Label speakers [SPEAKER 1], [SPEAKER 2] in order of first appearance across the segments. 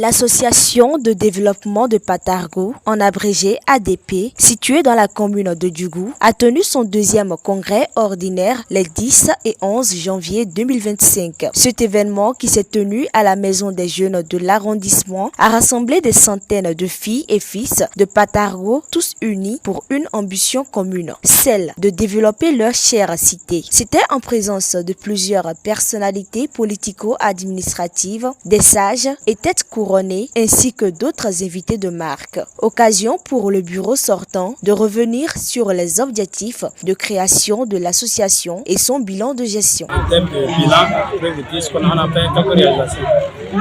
[SPEAKER 1] L'association de développement de Patargo, en abrégé ADP, située dans la commune de Djougou, a tenu son deuxième congrès ordinaire les 10 et 11 janvier 2025. Cet événement qui s'est tenu à la Maison des Jeunes de l'arrondissement a rassemblé des centaines de filles et fils de Patargo, tous unis pour une ambition commune, celle de développer leur chère cité. C'était en présence de plusieurs personnalités politico-administratives, des sages et têtes couronnées, ainsi que d'autres invités de marque. Occasion pour le bureau sortant de revenir sur les objectifs de création de l'association et son bilan de gestion.
[SPEAKER 2] En termes de bilan, je vais vous dire ce qu'on a fait, quelques réalisations.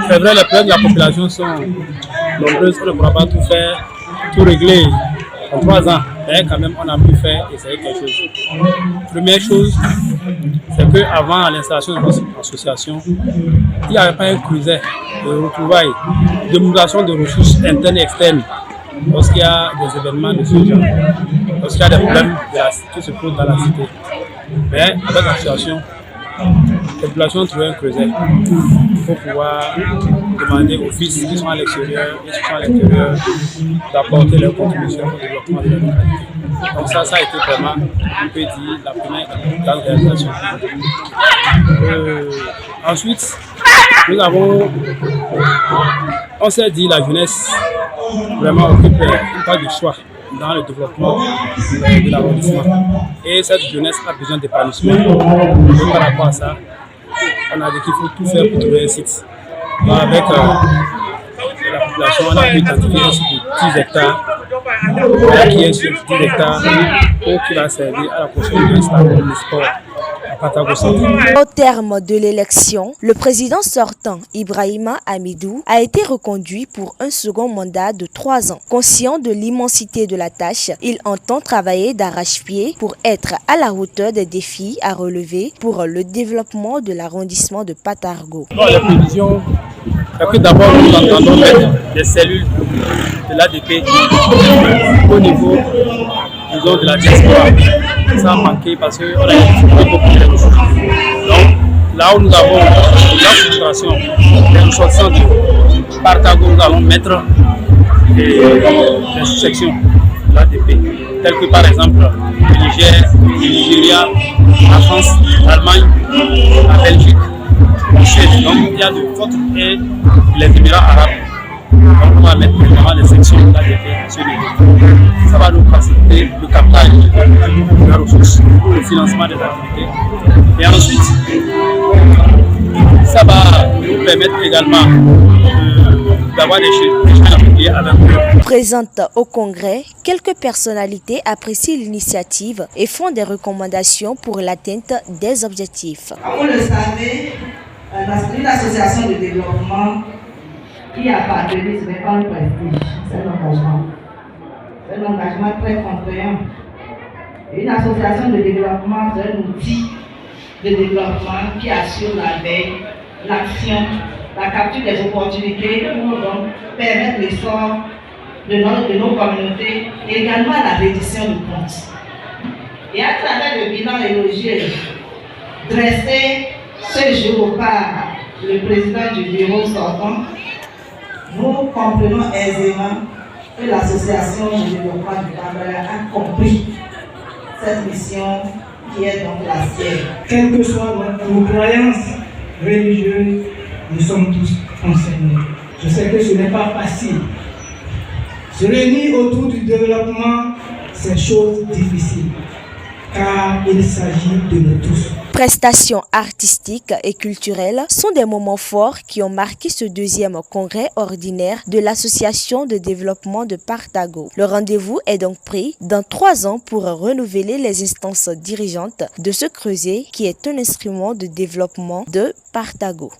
[SPEAKER 2] C'est vrai, les problèmes de la population sont nombreuses, on ne pourra pas tout faire, tout régler en 3 ans. Mais quand même, on a pu faire essayer quelque chose. Première chose, c'est qu'avant l'installation de notre association, il n'y avait pas un creuset de retrouvailles, de mobilisation de ressources internes et externes lorsqu'il y a des événements de ce genre, lorsqu'il y a des problèmes qui se posent dans la cité. Mais avec l'association, la population trouve un creuset. Il faut pouvoir demander aux fils qui sont à l'extérieur, d'apporter leur contribution au développement de la localité. Donc ça a été vraiment, on peut dire, la première grande réalisation. Ensuite, on s'est dit la jeunesse vraiment occupe une part du choix dans le développement de l'arrondissement. Et cette jeunesse a besoin d'épanouissement. Et par rapport à ça, on a dit qu'il faut tout faire pour trouver un site. Donc avec la population, on a pu identifier un site de 10 hectares qui est sur 10 hectares pour qui va servir à la construction d'un stade de sport.
[SPEAKER 1] Au terme de l'élection, le président sortant, Ibrahima Hamidou, a été reconduit pour un second mandat de 3 ans. Conscient de l'immensité de la tâche, il entend travailler d'arrache-pied pour être à la hauteur des défis à relever pour le développement de l'arrondissement de Patargo.
[SPEAKER 2] Les prévisions, c'est que d'abord nous entendons mettre des cellules de l'ADP au niveau, disons, de la diaspora. Ça a manqué parce qu'on a beaucoup de ressources. Donc, là où nous avons la frustration des ressortissants de Patargo, nous allons mettre des sections de l'ADP, telles que par exemple le Niger, le Nigeria, la France, l'Allemagne, la Belgique, la Suède. Donc, il y a de fortes et les Émirats arabes. Donc, on va mettre vraiment les sections de l'ADP sur les niveau. Ça va nous faciliter le captage de la ressource, le financement des activités. Et ensuite, ça va nous permettre également d'avoir des chaînes appliquées avec eux.
[SPEAKER 1] Présente au congrès, quelques personnalités apprécient l'initiative et font des recommandations pour l'atteinte des objectifs.
[SPEAKER 3] Vous le savez, une association de développement qui appartient, ce n'est pas un prestige, c'est un engagement. C'est un engagement très contraignant. Une association de développement, c'est un outil de développement qui assure la veille, l'action, la capture des opportunités pour donc permettre l'essor de nos communautés et également la reddition de comptes. Et à travers le bilan élogieux dressé ce jour par le président du bureau sortant, nous comprenons aisément que l'association de développement du Cameroun a compris cette mission qui est donc la sienne.
[SPEAKER 4] Quelles que soient nos croyances religieuses, nous sommes tous concernés. Je sais que ce n'est pas facile. Se réunir autour du développement, c'est chose difficile, car il s'agit de nous tous.
[SPEAKER 1] Prestations artistiques et culturelles sont des moments forts qui ont marqué ce deuxième congrès ordinaire de l'association de développement de Patargo. Le rendez-vous est donc pris dans 3 ans pour renouveler les instances dirigeantes de ce creuset qui est un instrument de développement de Patargo.